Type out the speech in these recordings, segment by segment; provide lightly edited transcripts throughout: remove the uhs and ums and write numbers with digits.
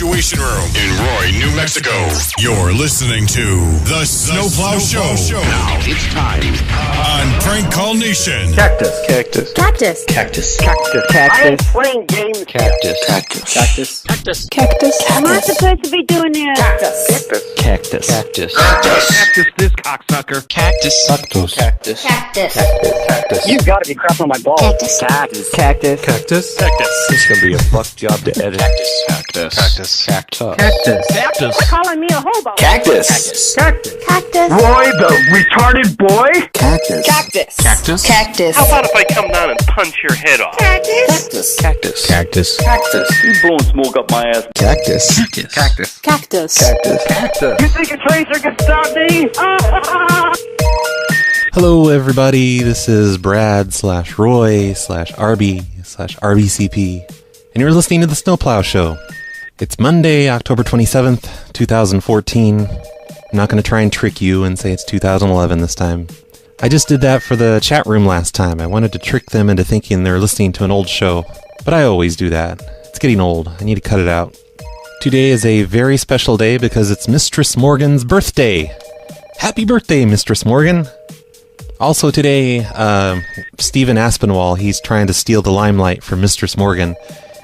Situation Room in Roy, New Mexico. You're listening to The Snowplow Show. Now it's time on Prank Call Nation. Cactus. Cactus. Cactus. Cactus. Cactus. Cactus. I am playing games. Cactus. Cactus. Cactus. Cactus. Cactus. I'm not supposed to be doing this. Cactus. Cactus. Cactus. Cactus. This cocksucker. Cactus. Cactus. Cactus. Cactus. Cactus. You gotta be crapping on my balls. Cactus. Cactus. Cactus. Cactus. Cactus. This is gonna be a fuck job to edit. Cactus. Cactus. Cactus. Cactus. Cactus. Cactus. Calling me a hobo. Cactus. Cactus. Cactus. Roy, the retarded boy. Cactus. Cactus. Cactus. Cactus. How about if I come down and punch your head off? Cactus. Cactus. Cactus. Cactus. You blowing smoke up my ass. Cactus. Cactus. Cactus. Cactus. Cactus. Cactus. You think a tracer can stop me? Hello everybody, this is Brad/Roy/RB/RBCP, and you're listening to The Snowplow Show. It's Monday, October 27th, 2014. I'm not going to try and trick you and say it's 2011 this time. I just did that for the chat room last time. I wanted to trick them into thinking they're listening to an old show, but I always do that. It's getting old. I need to cut it out. Today is a very special day because it's Mistress Morgan's birthday. Happy birthday, Mistress Morgan! Also today, Stephen Aspinwall, he's trying to steal the limelight from Mistress Morgan.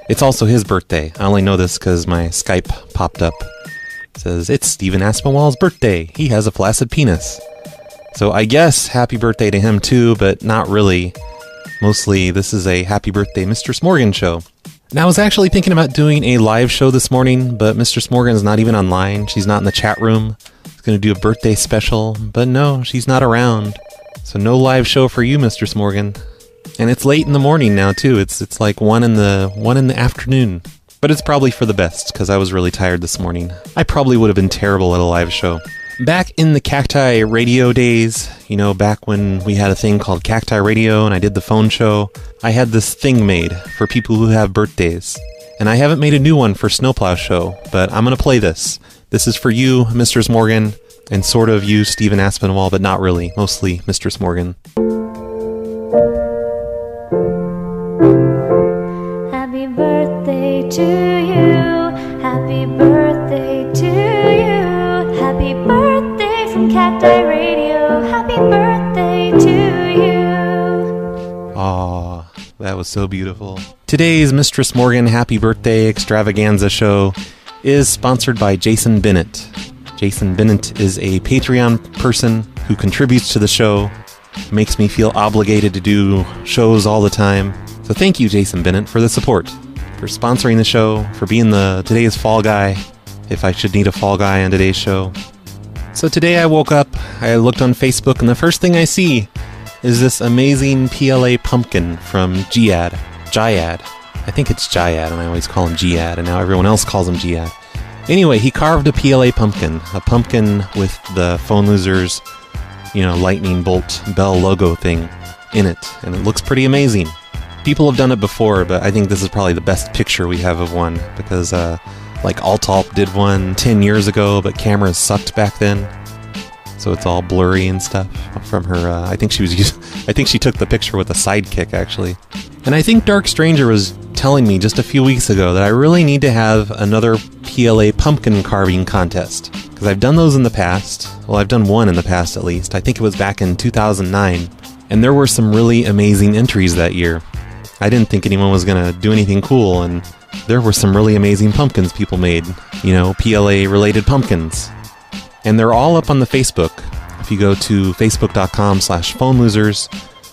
It's also his birthday. I only know this because my Skype popped up. It says, it's Stephen Aspinwall's birthday. He has a flaccid penis. So I guess happy birthday to him too, but not really. Mostly, this is a happy birthday Mistress Morgan show. Now, I was actually thinking about doing a live show this morning, but Mistress Morgan's not even online. She's not in the chat room. I was going to do a birthday special, but no, she's not around. So no live show for you, Mistress Morgan. And it's late in the morning now too. It's like 1 in the afternoon. But it's probably for the best, because I was really tired this morning. I probably would have been terrible at a live show. Back in the Cacti Radio days, back when we had a thing called Cacti Radio and I did the phone show, I had this thing made for people who have birthdays. And I haven't made a new one for Snowplow Show, but I'm going to play this. This is for you, Mistress Morgan. And sort of you, Stephen Aspinwall, but not really. Mostly Mistress Morgan. Happy birthday to you. Happy birthday to you. Happy birthday from Cacti Radio. Happy birthday to you. Aww, that was so beautiful. Today's Mistress Morgan Happy Birthday Extravaganza show is sponsored by Jason Bennett. Jason Bennett is a Patreon person who contributes to the show, makes me feel obligated to do shows all the time. So thank you, Jason Bennett, for the support, for sponsoring the show, for being today's fall guy, if I should need a fall guy on today's show. So today I woke up, I looked on Facebook, and the first thing I see is this amazing PLA pumpkin from Jyad. I think it's Jyad, and I always call him Jyad, and now everyone else calls him Jyad. Anyway, he carved a PLA pumpkin, with the Phone Losers, lightning bolt bell logo thing in it, and it looks pretty amazing. People have done it before, but I think this is probably the best picture we have of one, because Altalp did one 10 years ago, but cameras sucked back then, so it's all blurry and stuff from her. I think she took the picture with a sidekick, actually. And I think Dark Stranger was telling me just a few weeks ago that I really need to have another PLA pumpkin carving contest, because I've done those in the past. Well, I've done one in the past at least. I think it was back in 2009, and there were some really amazing entries that year. I didn't think anyone was going to do anything cool, and there were some really amazing pumpkins people made, PLA related pumpkins. And they're all up on the Facebook. If you go to facebook.com/phonelosers,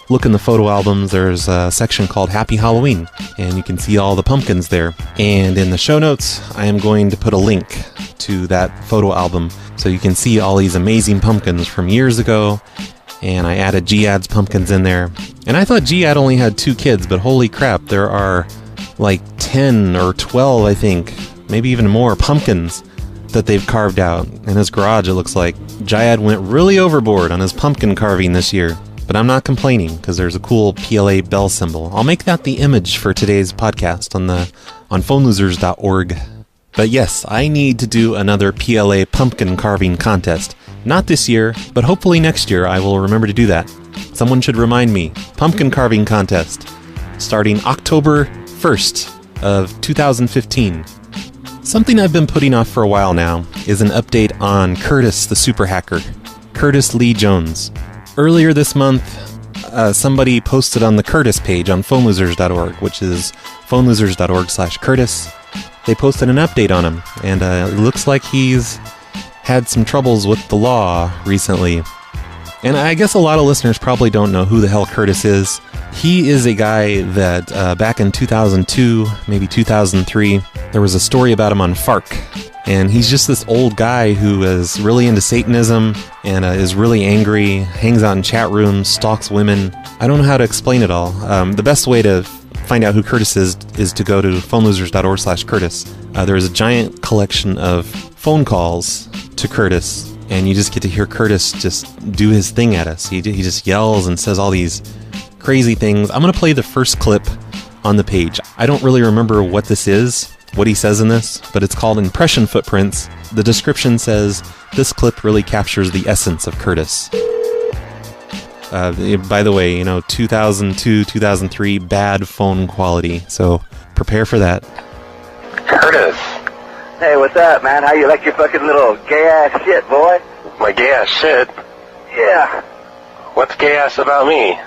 look in the photo albums, there's a section called Happy Halloween, and you can see all the pumpkins there. And in the show notes, I am going to put a link to that photo album so you can see all these amazing pumpkins from years ago. And I added Jyad's pumpkins in there. And I thought Jyad only had 2 kids, but holy crap, there are like 10 or 12, I think, maybe even more pumpkins that they've carved out. In his garage, it looks like Jyad went really overboard on his pumpkin carving this year. But I'm not complaining, because there's a cool PLA bell symbol. I'll make that the image for today's podcast on phonelosers.org. But yes, I need to do another PLA pumpkin carving contest. Not this year, but hopefully next year I will remember to do that. Someone should remind me. Pumpkin carving contest, starting October 1st of 2015. Something I've been putting off for a while now is an update on Curtis the super hacker, Curtis Lee Jones. Earlier this month, somebody posted on the Curtis page on phonelosers.org, which is phonelosers.org/Curtis. They posted an update on him, and it looks like he's had some troubles with the law recently. And I guess a lot of listeners probably don't know who the hell Curtis is. He is a guy that back in 2002, maybe 2003, there was a story about him on FARC. And he's just this old guy who is really into Satanism and is really angry, hangs out in chat rooms, stalks women. I don't know how to explain it all. The best way to find out who Curtis is to go to phonelosers.org/Curtis. There is a giant collection of phone calls to Curtis, and you just get to hear Curtis just do his thing at us. He just yells and says all these crazy things. I'm going to play the first clip on the page. I don't really remember what this is, what he says in this, but it's called Impression Footprints. The description says, this clip really captures the essence of Curtis. By the way, 2002, 2003, bad phone quality, so prepare for that. Curtis. Hey, what's up, man? How you like your fucking little gay-ass shit, boy? My gay-ass shit? Yeah. What's gay-ass about me?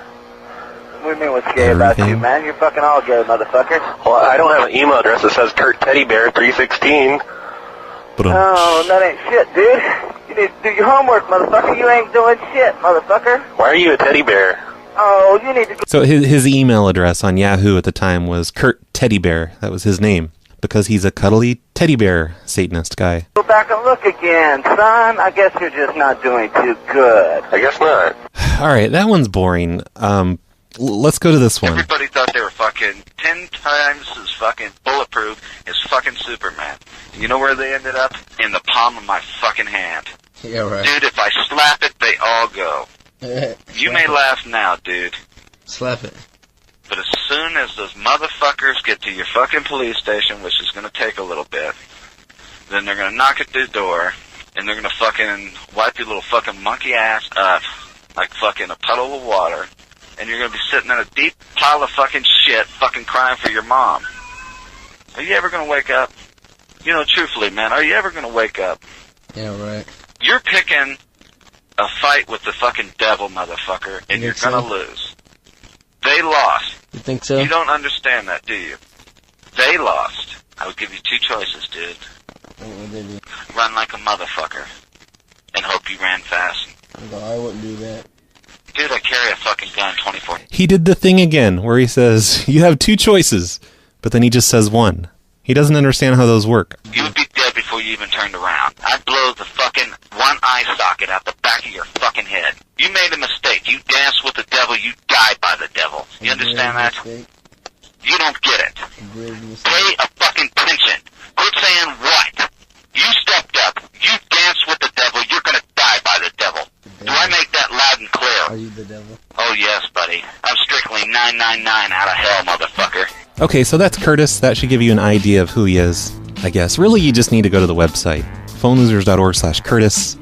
What do you mean what's gay about you, man? You're fucking all gay, motherfucker. Well, I don't have an email address that says KurtTeddyBear316. Oh, that ain't shit, dude. You need to do your homework, motherfucker. You ain't doing shit, motherfucker. Why are you a teddy bear? Oh, you need to... So his email address on Yahoo at the time was Kurt Teddy Bear. That was his name, because he's a cuddly teddy bear Satanist guy. Go back and look again, son. I guess you're just not doing too good. I guess not. All right, that one's boring. Let's go to this one. Everybody thought they were fucking 10 times as fucking bulletproof as fucking Superman. You know where they ended up? In the palm of my fucking hand. Yeah, right. Dude, if I slap it, they all go. You may laugh now, dude. Slap it. But as soon as those motherfuckers get to your fucking police station, which is going to take a little bit, then they're going to knock at the door, and they're going to fucking wipe your little fucking monkey ass up like fucking a puddle of water, and you're going to be sitting in a deep pile of fucking shit fucking crying for your mom. Are you ever going to wake up? Truthfully, man, are you ever going to wake up? Yeah, right. You're picking a fight with the fucking devil, motherfucker, and you're going to lose. They lost. You think so? You don't understand that, do you? They lost. I would give you two choices, dude. What would they do? Run like a motherfucker and hope you ran fast. No, I wouldn't do that. Dude, I carry a fucking gun 24. He did the thing again where he says, you have two choices, but then he just says one. He doesn't understand how those work. You would be dead before you even turned around. I'd blow the fucking one eye socket out the back of your fucking head. You made a mistake. You danced with the devil. You died by the devil. You understand that? You don't get it. Pay a fucking pension. Quit saying what? You stepped up. You danced with the devil. You're going to die by the devil. Do I make that loud and clear? Are you the devil? Oh, yes, buddy. I'm strictly 999 out of hell, motherfucker. Okay, so that's Curtis. That should give you an idea of who he is, I guess. Really, you just need to go to the website, phonelosers.org/Curtis.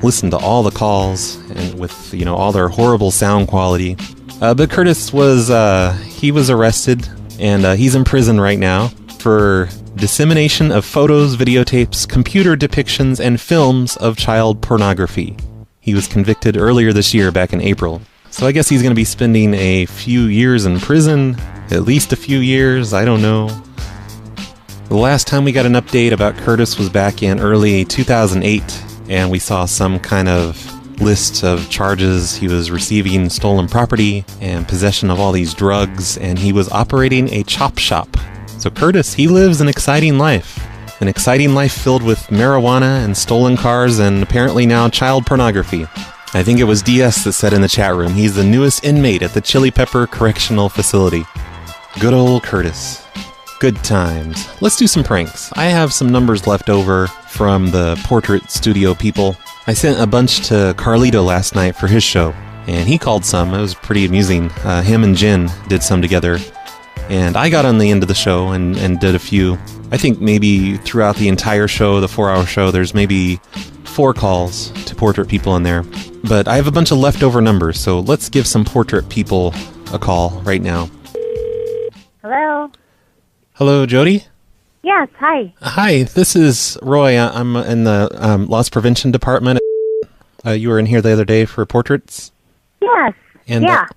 Listen to all the calls and with, all their horrible sound quality. But Curtis was arrested, and he's in prison right now for dissemination of photos, videotapes, computer depictions, and films of child pornography. He was convicted earlier this year, back in April. So I guess he's going to be spending a few years in prison, at least a few years, I don't know. The last time we got an update about Curtis was back in early 2008, and we saw some kind of list of charges. He was receiving stolen property and possession of all these drugs, and he was operating a chop shop. So Curtis, he lives an exciting life filled with marijuana and stolen cars and apparently now child pornography. I think it was DS that said in the chat room, he's the newest inmate at the Chili Pepper Correctional Facility. Good old Curtis. Good times. Let's do some pranks. I have some numbers left over from the Portrait Studio people. I sent a bunch to Carlito last night for his show, and he called some. It was pretty amusing. Him and Jen did some together, and I got on the end of the show and did a few. I think maybe throughout the entire show, the 4-hour show, there's maybe 4 calls to Portrait people in there. But I have a bunch of leftover numbers, so let's give some Portrait people a call right now. Hello? Hello, Jody? Yes, hi. Hi, this is Roy. I'm in the loss prevention department. You were in here the other day for portraits. Yes. And, yeah.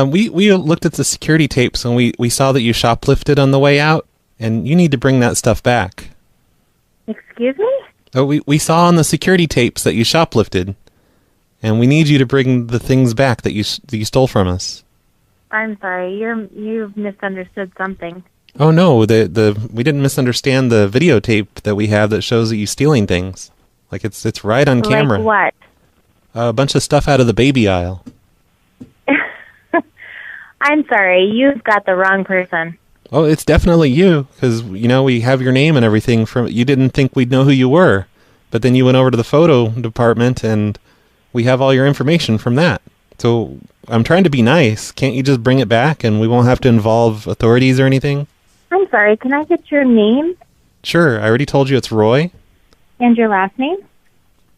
We looked at the security tapes and we saw that you shoplifted on the way out, and you need to bring that stuff back. Excuse me? Oh, we saw on the security tapes that you shoplifted, and we need you to bring the things back that you stole from us. I'm sorry. You've misunderstood something. Oh no, we didn't misunderstand the videotape that we have that shows that you stealing things. Like it's right on camera. Like what? A bunch of stuff out of the baby aisle. I'm sorry. You've got the wrong person. Oh, it's definitely you, because, we have your name and everything from... You didn't think we'd know who you were, but then you went over to the photo department, and we have all your information from that. So, I'm trying to be nice. Can't you just bring it back, and we won't have to involve authorities or anything? I'm sorry. Can I get your name? Sure, I already told you it's Roy. And your last name?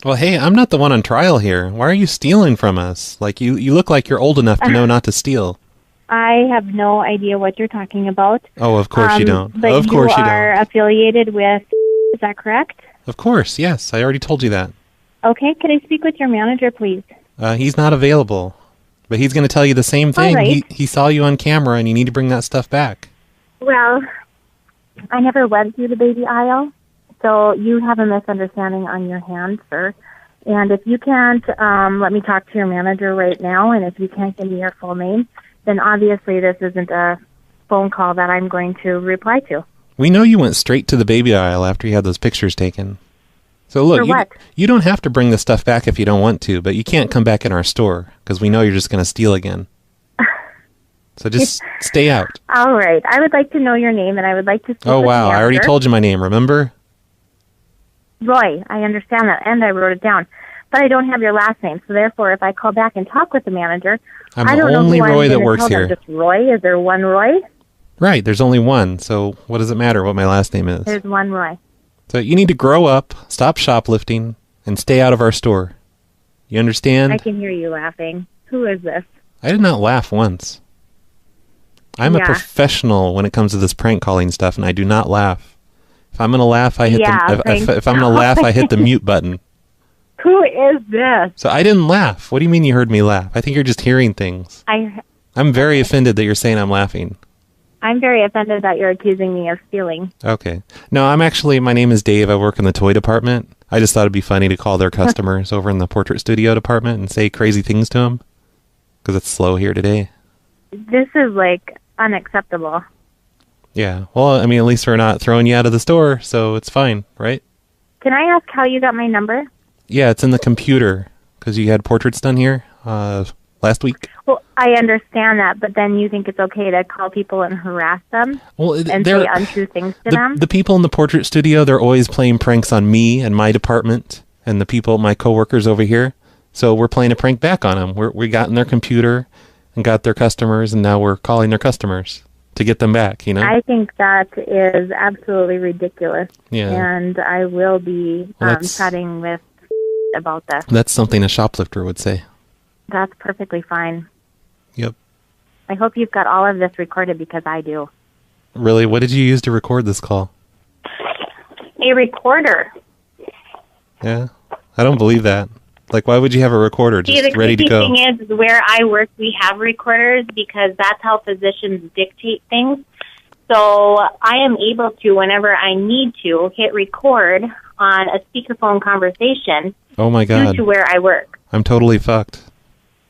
Well, hey, I'm not the one on trial here. Why are you stealing from us? Like, you look like you're old enough to know not to steal. I have no idea what you're talking about. Oh, of course you don't. But of course you are don't. affiliated with... Is that correct? Of course, yes. I already told you that. Okay. Could I speak with your manager, please? He's not available. But he's going to tell you the same thing. All right. He saw you on camera, and you need to bring that stuff back. Well, I never went through the baby aisle, so you have a misunderstanding on your hands, sir. And if you can't let me talk to your manager right now, and if you can't give me your full name, then obviously this isn't a phone call that I'm going to reply to. We know you went straight to the baby aisle after you had those pictures taken. So look, you don't have to bring the stuff back if you don't want to, but you can't come back in our store, because we know you're just going to steal again. So just stay out. All right. I would like to know your name, and I would like to speak with Oh, wow. the I already told you my name, remember? Roy, I understand that, and I wrote it down. But I don't have your last name, so therefore, if I call back and talk with the manager, I don't know who only I'm Roy that gonna works tell them. here. Just Roy? Is there one Roy? Right, there's only one, so what does it matter what my last name is? There's one Roy. So you need to grow up, stop shoplifting, and stay out of our store. You understand? I can hear you laughing. Who is this? I did not laugh once. I'm a professional when it comes to this prank calling stuff, and I do not laugh. If I'm going to laugh, I hit if I'm going to laugh, I hit the mute button. Who is this? So I didn't laugh. What do you mean you heard me laugh? I think you're just hearing things. I'm very offended that you're saying I'm laughing. I'm very offended that you're accusing me of stealing. Okay. No, my name is Dave. I work in the toy department. I just thought it'd be funny to call their customers over in the portrait studio department and say crazy things to them. Because it's slow here today. This is, unacceptable. Yeah. Well, I mean, at least we're not throwing you out of the store, so it's fine, right? Can I ask how you got my number? Yeah, it's in the computer, because you had portraits done here last week. Well, I understand that, but then you think it's okay to call people and harass them and say untrue things to them? The people in the portrait studio, they're always playing pranks on me and my department and the people, my coworkers over here. So we're playing a prank back on them. We got in their computer and got their customers, and now we're calling their customers to get them back, I think that is absolutely ridiculous. Yeah. And I will be chatting with about this. That's something a shoplifter would say. That's perfectly fine. Yep. I hope you've got all of this recorded, because I do. Really? What did you use to record this call? A recorder. Yeah? I don't believe that. Why would you have a recorder just ready to go? The thing is, where I work, we have recorders because that's how physicians dictate things. So I am able to, whenever I need to, hit record on a speakerphone conversation. Oh my God. Due to where I work. I'm totally fucked.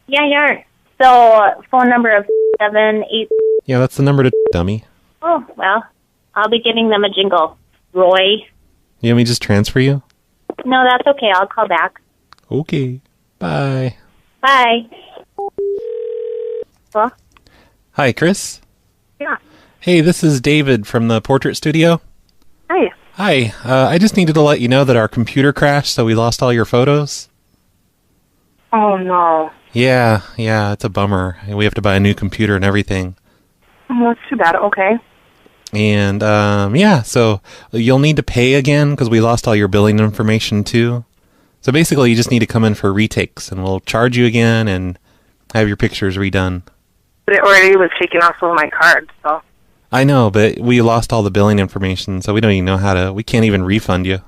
Yeah, you are. So, phone number of 78... Yeah, that's the number to dummy. Oh, well, I'll be giving them a jingle. Roy. You want me to just transfer you? No, that's okay. I'll call back. Okay. Bye. Bye. Hello? Hi, Chris? Yeah. Hey, this is David from the portrait studio. Hi. Hi. I just needed to let you know that our computer crashed, so we lost all your photos. Oh, no. Yeah, it's a bummer. We have to buy a new computer and everything. That's too bad. Okay. And, so you'll need to pay again because we lost all your billing information, too. So basically, you just need to come in for retakes, and we'll charge you again and have your pictures redone. But it already was taken off of my card, so... I know, but we lost all the billing information, so we don't even know how to... We can't even refund you.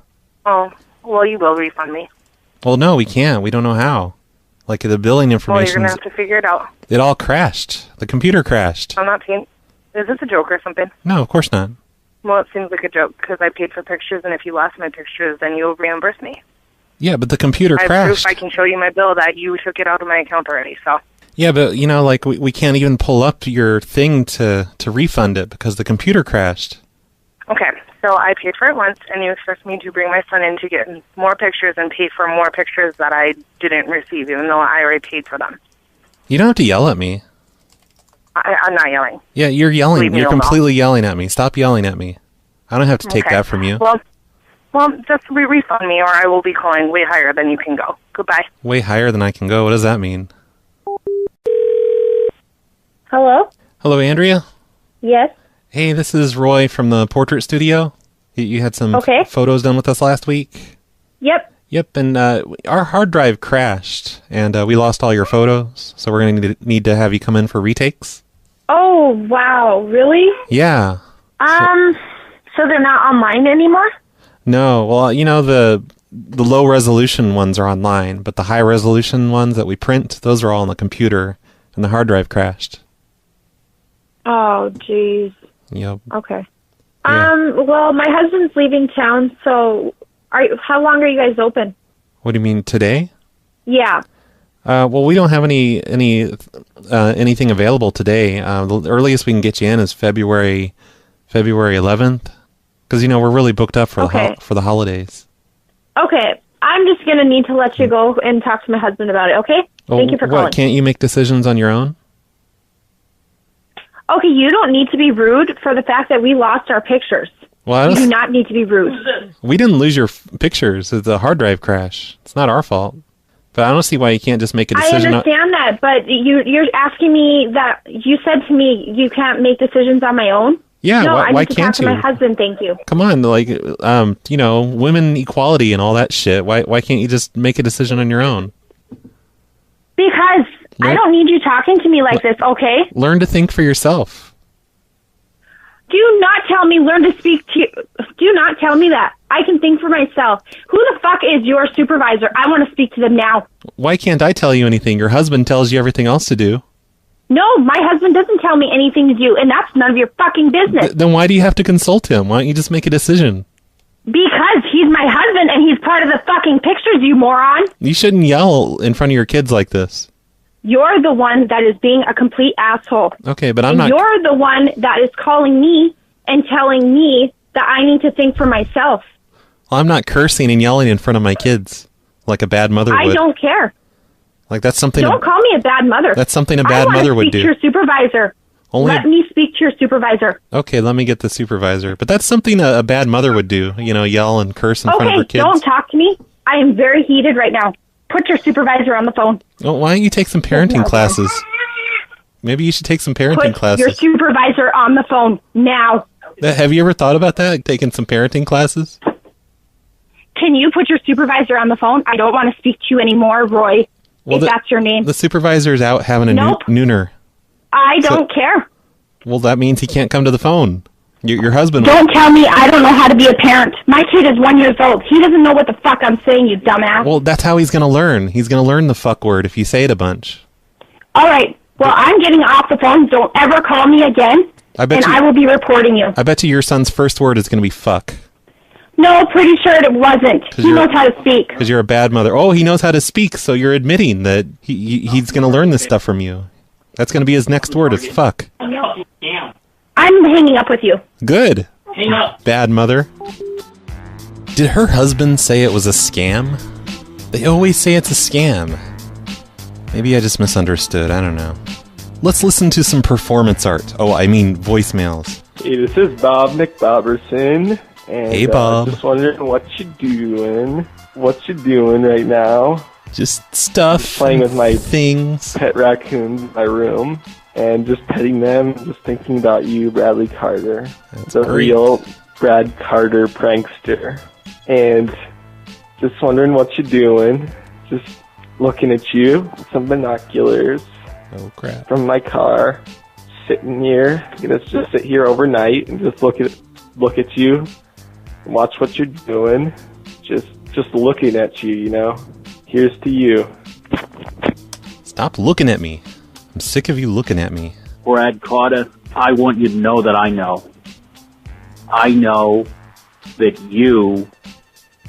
Oh, well, you will refund me. Well, no, we can't. We don't know how. Like, the billing information... Well, you're going to have to figure it out. It all crashed. The computer crashed. I'm not paying... Is this a joke or something? No, of course not. Well, it seems like a joke, because I paid for pictures, and if you lost my pictures, then you'll reimburse me. Yeah, but the computer I have crashed. proof I can show you my bill that you took it out of my account already, so... Yeah, but, you know, like, we can't even pull up your thing to refund it because the computer crashed. Okay, so I paid for it once, and you expect me to bring my son in to get more pictures and pay for more pictures that I didn't receive, even though I already paid for them. You don't have to yell at me. I'm not yelling. Yeah, you're yelling. Leave me You're alone. completely yelling at me. Stop yelling at me. I don't have to take Okay. that from you. Well, just refund me, or I will be calling way higher than you can go. Goodbye. Way higher than I can go. What does that mean? Hello? Hello, Andrea? Yes? Hey, this is Roy from the Portrait Studio. You had some Okay. photos done with us last week? Yep. Yep, and our hard drive crashed, and we lost all your photos, so we're going to need to have you come in for retakes. Oh, wow. Really? Yeah. So they're not online anymore? No, well, you know, the low-resolution ones are online, but the high-resolution ones that we print, those are all on the computer, and the hard drive crashed. Oh, jeez. Yep. Okay. Yeah. Well, my husband's leaving town, so how long are you guys open? What do you mean, today? Yeah. Well, we don't have anything available today. The earliest we can get you in is February 11th, because, you know, we're really booked up for the holidays. Okay. I'm just going to need to let you go and talk to my husband about it, okay? Thank you for calling. Can't you make decisions on your own? Okay, you don't need to be rude for the fact that we lost our pictures. Well, You do not need to be rude. we didn't lose your pictures. It's a hard drive crash. It's not our fault. But I don't see why you can't just make a decision. I understand that, but you're asking me that you said to me you can't make decisions on my own? Yeah, no, why I need to can't talk to my you? husband, thank you. Come on, like, you know, women equality and all that shit. Why can't you just make a decision on your own? Because I don't need you talking to me like this, okay? Learn to think for yourself. Do not tell me learn to speak to you. Do not tell me that. I can think for myself. Who the fuck is your supervisor? I want to speak to them now. Why can't I tell you anything? Your husband tells you everything else to do. No, my husband doesn't tell me anything to do, and that's none of your fucking business. Then why do you have to consult him? Why don't you just make a decision? Because he's my husband and he's part of the fucking pictures, you moron. You shouldn't yell in front of your kids like this. You're the one that is being a complete asshole. Okay, but I'm And not... you're the one that is calling me and telling me that I need to think for myself. Well, I'm not cursing and yelling in front of my kids like a bad mother would. I don't care. Like, that's something... Don't call me a bad mother. That's something a bad mother would do. I want to speak to your supervisor. Let me speak to your supervisor. Okay, let me get the supervisor. But that's something a bad mother would do, you know, yell and curse in front of her kids. Don't talk to me. I am very heated right now. Put your supervisor on the phone. Well, why don't you take some parenting classes? Maybe you should take some parenting classes. Your supervisor on the phone now. Have you ever thought about that, taking some parenting classes? Can you put your supervisor on the phone? I don't want to speak to you anymore, Roy, if that's your name. The supervisor's out having a nooner. I don't care. Well, that means he can't come to the phone. Your husband... Don't tell me I don't know how to be a parent. My kid is 1 year old. He doesn't know what the fuck I'm saying, you dumbass. Well, that's how he's going to learn. He's going to learn the fuck word if you say it a bunch. All right. Well, I'm getting off the phone. Don't ever call me again, I will be reporting you. I bet you your son's first word is going to be fuck. No, pretty sure it wasn't. He knows how to speak. Because you're a bad mother. Oh, he knows how to speak, so you're admitting that he's going to learn this stuff from you. That's going to be his next word is fuck. I'm hanging up with you. Good. Hang up. Bad mother. Did her husband say it was a scam? They always say it's a scam. Maybe I just misunderstood. I don't know. Let's listen to some performance art. Oh, I mean voicemails. Hey, this is Bob McBoberson. And, hey, Bob. Just wondering what you doing. What you doing right now? Just stuff. Just playing with my things. Pet raccoons in my room. And just petting them. Just thinking about you, Bradley Carter. That's the great. real Brad Carter prankster. And just wondering what you doing. Just looking at you with some binoculars. Oh, crap. From my car. sitting here, gonna just sit here overnight and just look at you, watch what you're doing, just looking at you, you know. Here's to you. Stop looking at me. I'm sick of you looking at me. Brad Carter, I want you to know that I know. I know that you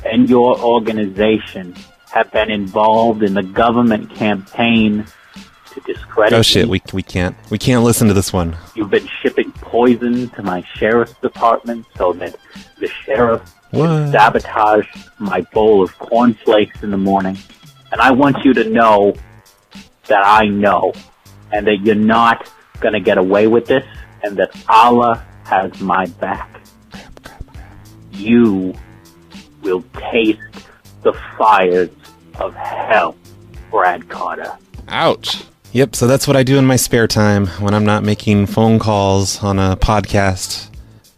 and your organization have been involved in the government campaign to discredit Oh shit, me. we can't listen to this one. You've been shipping poison to my sheriff's department so that the sheriff can sabotage my bowl of cornflakes in the morning. And I want you to know that I know, and that you're not going to get away with this, and that Allah has my back. You will taste the fires of hell, Brad Carter. Ouch. Yep, so that's what I do in my spare time when I'm not making phone calls on a podcast.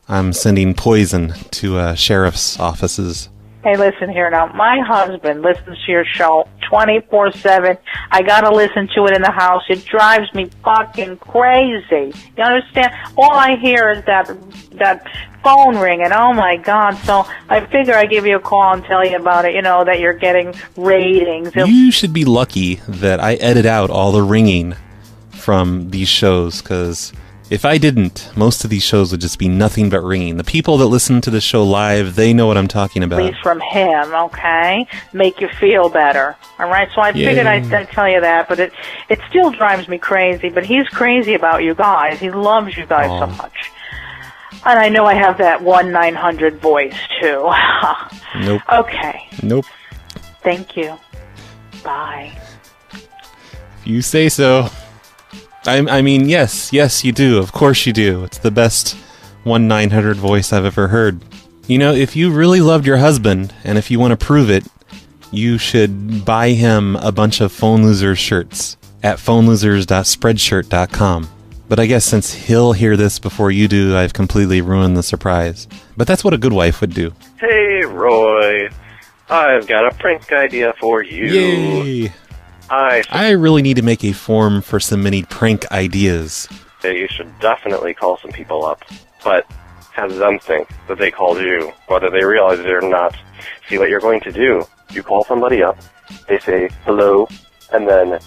I'm sending poison to sheriff's offices. Hey, listen here now. My husband listens to your show 24/7. I gotta listen to it in the house. It drives me fucking crazy. You understand? All I hear is that phone ringing. Oh my God! So I figure I give you a call and tell you about it. You know that you're getting ratings. You should be lucky that I edit out all the ringing from these shows, because if I didn't, most of these shows would just be nothing but ringing. The people that listen to the show live, they know what I'm talking about. Please from him, okay? Make you feel better. All right? So I figured I'd tell you that, but it still drives me crazy. But he's crazy about you guys. He loves you guys so much. And I know I have that 1-900 voice, too. Nope. Okay. Nope. Thank you. Bye. If you say so. I mean, yes, you do. Of course you do. It's the best 1-900 voice I've ever heard. You know, if you really loved your husband, and if you want to prove it, you should buy him a bunch of Phone Losers shirts at phonelosers.spreadshirt.com. But I guess since he'll hear this before you do, I've completely ruined the surprise. But that's what a good wife would do. Hey, Roy. I've got a prank idea for you. Yay! I really need to make a form for submitting prank ideas. You should definitely call some people up, but have them think that they called you, whether they realize it or not. See what you're going to do. You call somebody up, they say hello, and then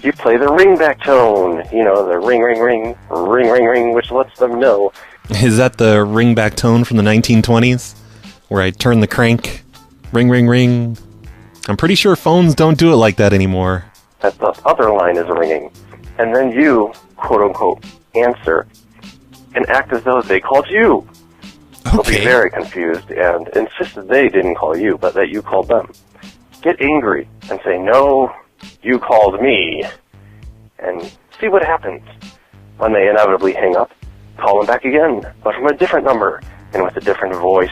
you play the ringback tone. You know, the ring, ring, ring, ring, ring, ring, which lets them know. Is that the ringback tone from the 1920s? Where I turn the crank, ring, ring, ring. I'm pretty sure phones don't do it like that anymore. That the other line is ringing, and then you, quote-unquote, answer, and act as though they called you. They'll be very confused and insist that they didn't call you, but that you called them. Get angry and say, no, you called me, and see what happens. When they inevitably hang up, call them back again, but from a different number and with a different voice,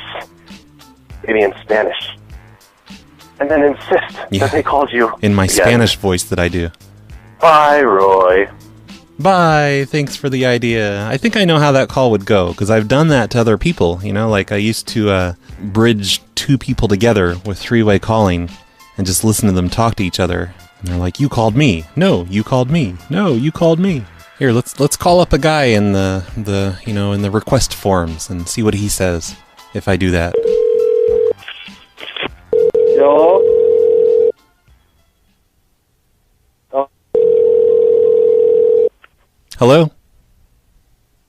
maybe in Spanish. And then insist that they called you in my again. Spanish voice that I do. Bye, Roy. Bye, thanks for the idea. I think I know how that call would go, because I've done that to other people. You know, like I used to bridge two people together with three-way calling and just listen to them talk to each other. And they're like, you called me. No, you called me. No, you called me. Here, let's call up a guy in the in the request forms and see what he says if I do that. Hello? Hello?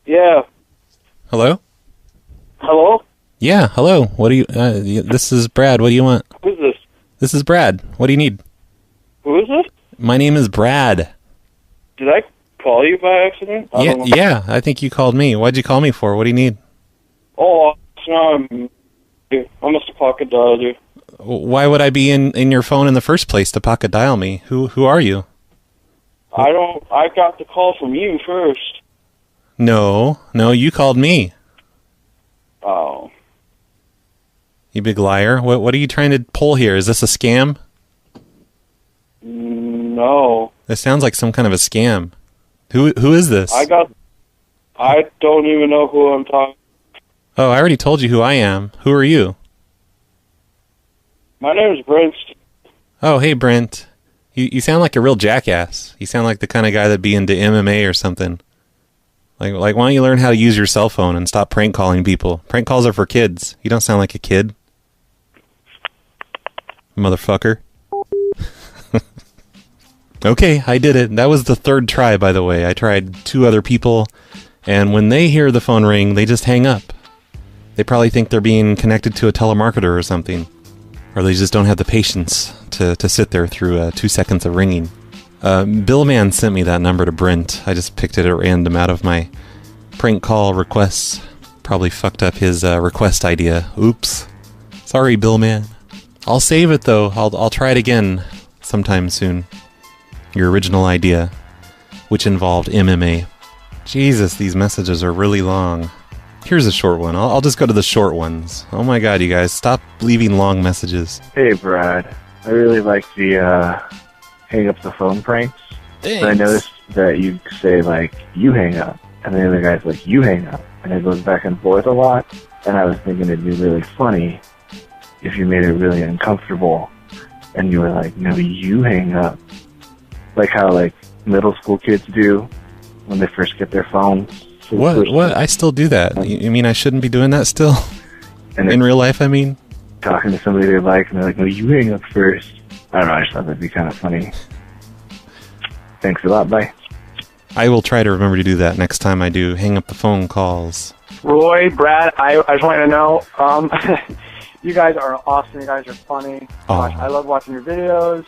Yeah. Hello? Hello? Yeah, hello. What do you... this is Brad. What do you want? Who's this? This is Brad. What do you need? Who is this? My name is Brad. Did I call you by accident? Yeah, I think you called me. Why'd you call me for? What do you need? Oh, I must have pocket dialed you. Why would I be in your phone in the first place to pocket dial me? Who are you? I got the call from you first. No, you called me. Oh. You big liar. What are you trying to pull here? Is this a scam? No. This sounds like some kind of a scam. Who is this? I don't even know who I'm talking. Oh, I already told you who I am. Who are you? My name is Brent. Oh, hey, Brent. You sound like a real jackass. You sound like the kind of guy that'd be into MMA or something. Like, why don't you learn how to use your cell phone and stop prank calling people? Prank calls are for kids. You don't sound like a kid. Motherfucker. Okay, I did it. That was the third try, by the way. I tried 2 other people, and when they hear the phone ring, they just hang up. They probably think they're being connected to a telemarketer or something. Or they just don't have the patience to sit there through 2 seconds of ringing. Billman sent me that number to Brent. I just picked it at random out of my prank call requests. Probably fucked up his request idea. Oops. Sorry, Billman. I'll save it, though. I'll try it again sometime soon. Your original idea, which involved MMA. Jesus, these messages are really long. Here's a short one. I'll just go to the short ones. Oh my god, you guys, stop leaving long messages. Hey, Brad. I really like the hang up the phone pranks. Thanks. But I noticed that you say, like, you hang up, and the other guy's like, you hang up. And it goes back and forth a lot. And I was thinking it'd be really funny if you made it really uncomfortable and you were like, no, you hang up. Like how, like, middle school kids do when they first get their phones. What? I still do that. You mean I shouldn't be doing that still? And in real life, I mean? Talking to somebody they like, and they're like, no, you hang up first. I don't know, I just thought that'd be kind of funny. Thanks a lot, bye. I will try to remember to do that next time I do hang up the phone calls. Roy, Brad, I just want to know, you guys are awesome, you guys are funny. Gosh, I love watching your videos.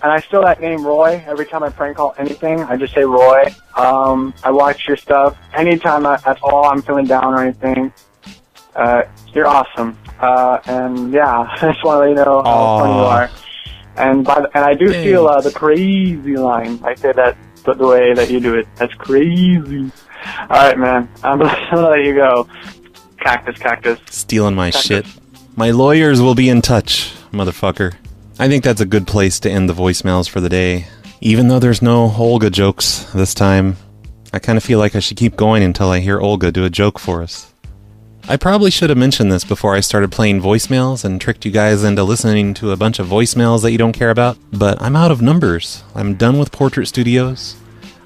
And I steal that name Roy every time I prank call anything. I just say Roy. I watch your stuff anytime at all I'm feeling down or anything. You're awesome. And yeah, I just want to let you know how funny you are. And I do feel the crazy line. I say that the way that you do it. That's crazy. All right, man. I'm gonna let you go. Cactus. Stealing my shit. My lawyers will be in touch, motherfucker. I think that's a good place to end the voicemails for the day. Even though there's no Olga jokes this time, I kind of feel like I should keep going until I hear Olga do a joke for us. I probably should have mentioned this before I started playing voicemails and tricked you guys into listening to a bunch of voicemails that you don't care about, but I'm out of numbers. I'm done with Portrait Studios.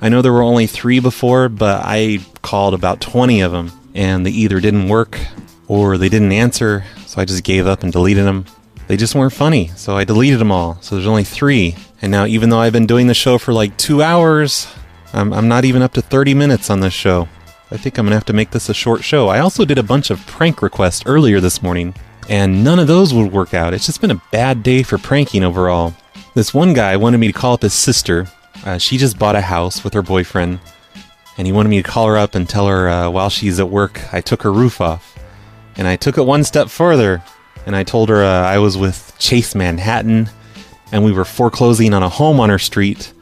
I know there were only 3 before, but I called about 20 of them, and they either didn't work or they didn't answer, so I just gave up and deleted them. They just weren't funny, so I deleted them all. So there's only 3. And now, even though I've been doing the show for like 2 hours, I'm not even up to 30 minutes on this show. I think I'm going to have to make this a short show. I also did a bunch of prank requests earlier this morning, and none of those would work out. It's just been a bad day for pranking overall. This one guy wanted me to call up his sister. She just bought a house with her boyfriend, and he wanted me to call her up and tell her while she's at work I took her roof off. And I took it one step further. And I told her I was with Chase Manhattan, and we were foreclosing on a home on her street,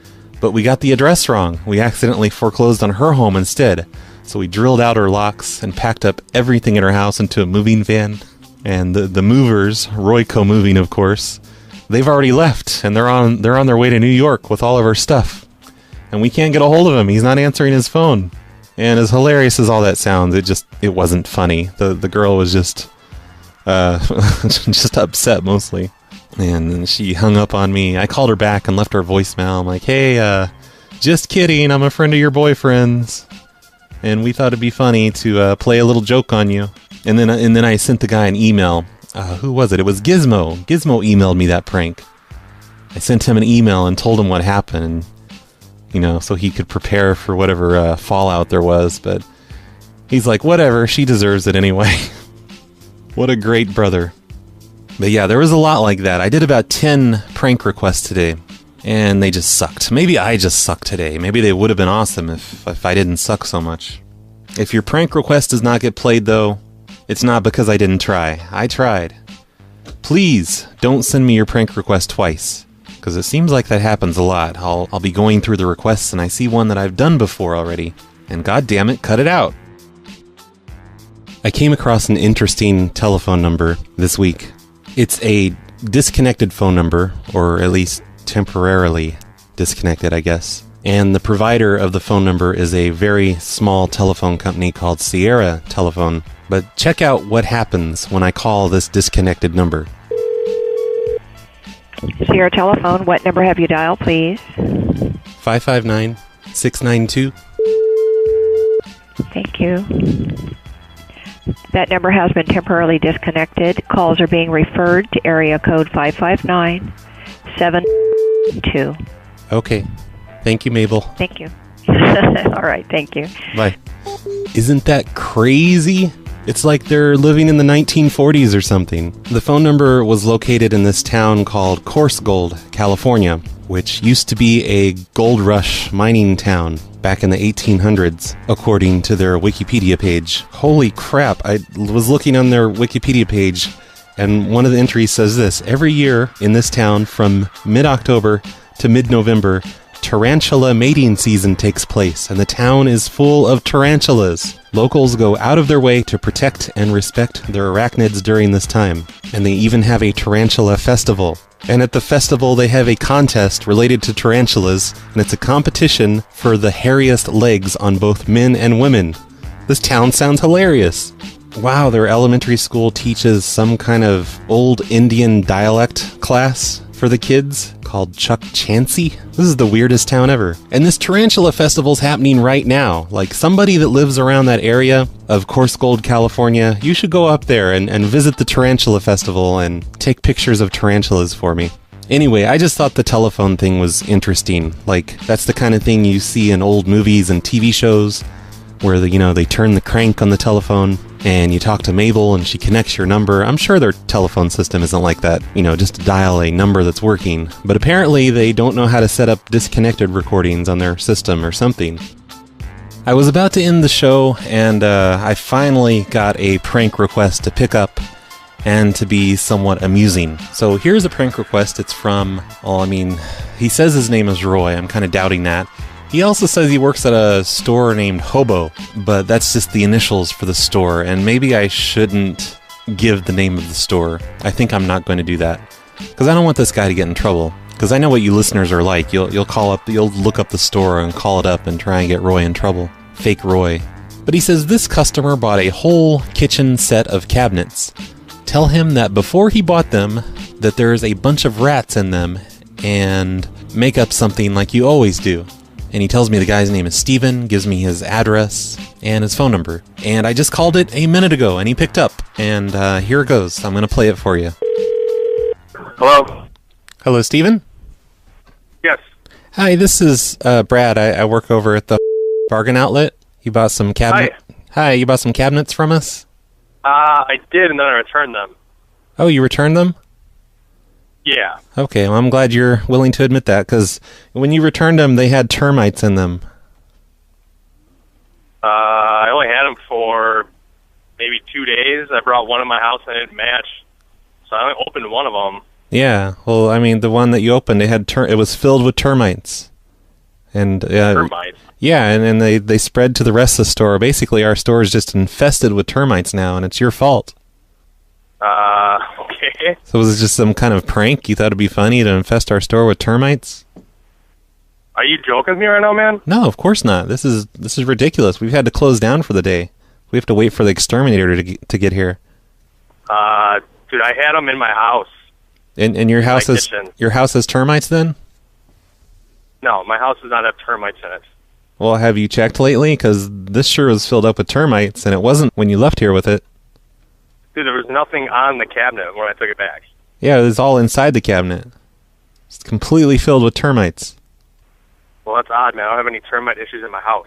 but we got the address wrong. We accidentally foreclosed on her home instead. So we drilled out her locks and packed up everything in her house into a moving van. And the movers, Royco Moving, of course, they've already left, and they're on their way to New York with all of our stuff. And we can't get a hold of him. He's not answering his phone. And as hilarious as all that sounds, it wasn't funny. The girl was just upset mostly. And then she hung up on me. I called her back and left her a voicemail. I'm like, hey, just kidding, I'm a friend of your boyfriend's. And we thought it'd be funny to play a little joke on you. And then I sent the guy an email. Who was it? It was Gizmo. Gizmo emailed me that prank. I sent him an email and told him what happened. You know, so he could prepare for whatever fallout there was. But he's like, whatever, she deserves it anyway. What a great brother. But yeah, there was a lot like that. I did about 10 prank requests today, and they just sucked. Maybe I just sucked today. Maybe they would have been awesome if I didn't suck so much. If your prank request does not get played, though, it's not because I didn't try. I tried. Please don't send me your prank request twice, because it seems like that happens a lot. I'll be going through the requests, and I see one that I've done before already, and goddammit, cut it out. I came across an interesting telephone number this week. It's a disconnected phone number, or at least temporarily disconnected, I guess. And the provider of the phone number is a very small telephone company called Sierra Telephone. But check out what happens when I call this disconnected number. Sierra Telephone, what number have you dialed, please? 559-692. Thank you. That number has been temporarily disconnected. Calls are being referred to area code 559-72. Okay. Thank you, Mabel. Thank you. All right, thank you. Bye. Isn't that crazy? It's like they're living in the 1940s or something. The phone number was located in this town called Coarse Gold, California, which used to be a gold rush mining town back in the 1800s, according to their Wikipedia page. Holy crap, I was looking on their Wikipedia page, and one of the entries says this: every year in this town from mid-October to mid-November, tarantula mating season takes place, and the town is full of tarantulas. Locals go out of their way to protect and respect their arachnids during this time, and they even have a tarantula festival. And at the festival, they have a contest related to tarantulas, and it's a competition for the hairiest legs on both men and women. This town sounds hilarious. Wow, their elementary school teaches some kind of old Indian dialect class for the kids called Chuck Chansey. This is the weirdest town ever. And this tarantula festival's happening right now. Like, somebody that lives around that area of Coarse Gold, California, you should go up there and visit the tarantula festival and take pictures of tarantulas for me. Anyway, I just thought the telephone thing was interesting. Like, that's the kind of thing you see in old movies and TV shows where they turn the crank on the telephone and you talk to Mabel and she connects your number. I'm sure their telephone system isn't like that, just to dial a number that's working. But apparently they don't know how to set up disconnected recordings on their system or something. I was about to end the show and I finally got a prank request to pick up and to be somewhat amusing. So here's a prank request. It's from, he says his name is Roy. I'm kind of doubting that. He also says he works at a store named Hobo, but that's just the initials for the store, and maybe I shouldn't give the name of the store. I think I'm not going to do that, because I don't want this guy to get in trouble, because I know what you listeners are like. You'll look up the store and call it up and try and get Roy in trouble. Fake Roy. But he says this customer bought a whole kitchen set of cabinets. Tell him that before he bought them, that there's a bunch of rats in them, and make up something like you always do. And he tells me the guy's name is Steven, gives me his address and his phone number. And I just called it a minute ago, and he picked up. And here it goes. I'm going to play it for you. Hello? Hello, Steven? Yes. Hi, this is Brad. I work over at the bargain outlet. You bought some cabinet. Hi, you bought some cabinets from us? I did, and then I returned them. Oh, you returned them? Yeah. Okay, well, I'm glad you're willing to admit that, because when you returned them, they had termites in them. I only had them for maybe 2 days. I brought one in my house and it didn't match, so I only opened one of them. Yeah, well, the one that you opened, it was filled with termites. And termites? Yeah, and they spread to the rest of the store. Basically, our store is just infested with termites now, and it's your fault. Okay. So was it just some kind of prank? You thought it'd be funny to infest our store with termites? Are you joking with me right now, man? No, of course not. This is ridiculous. We've had to close down for the day. We have to wait for the exterminator to get here. Dude, I had them in my house. And your house has termites then? No, my house does not have termites in it. Well, have you checked lately? Because this sure was filled up with termites, and it wasn't when you left here with it. Dude, there was nothing on the cabinet when I took it back. Yeah, it was all inside the cabinet. It's completely filled with termites. Well, that's odd, man. I don't have any termite issues in my house.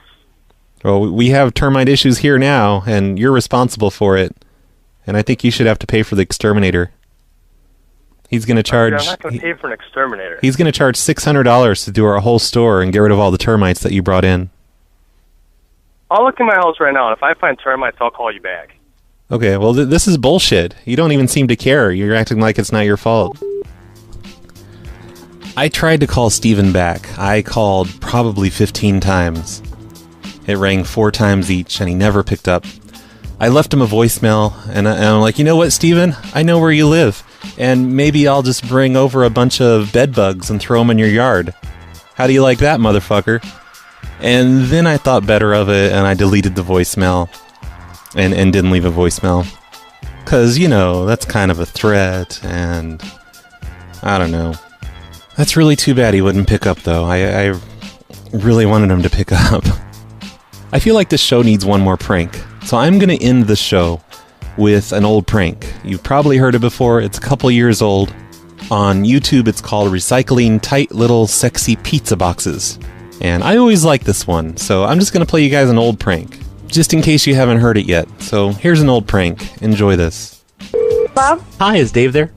Well, we have termite issues here now, and you're responsible for it. And I think you should have to pay for the exterminator. He's going to charge... I'm not going to pay for an exterminator. He's going to charge $600 to do our whole store and get rid of all the termites that you brought in. I'll look in my house right now, and if I find termites, I'll call you back. Okay, well, this is bullshit. You don't even seem to care. You're acting like it's not your fault. I tried to call Steven back. I called probably 15 times. It rang 4 times each, and he never picked up. I left him a voicemail, and I'm like, you know what, Steven? I know where you live, and maybe I'll just bring over a bunch of bed bugs and throw them in your yard. How do you like that, motherfucker? And then I thought better of it, and I deleted the voicemail. And didn't leave a voicemail. Because, that's kind of a threat, and I don't know. That's really too bad he wouldn't pick up, though. I really wanted him to pick up. I feel like this show needs one more prank, so I'm going to end the show with an old prank. You've probably heard it before. It's a couple years old. On YouTube, it's called Recycling Tight Little Sexy Pizza Boxes. And I always like this one, so I'm just going to play you guys an old prank, just in case you haven't heard it yet. So here's an old prank. Enjoy this. Bob? Hi, is Dave there?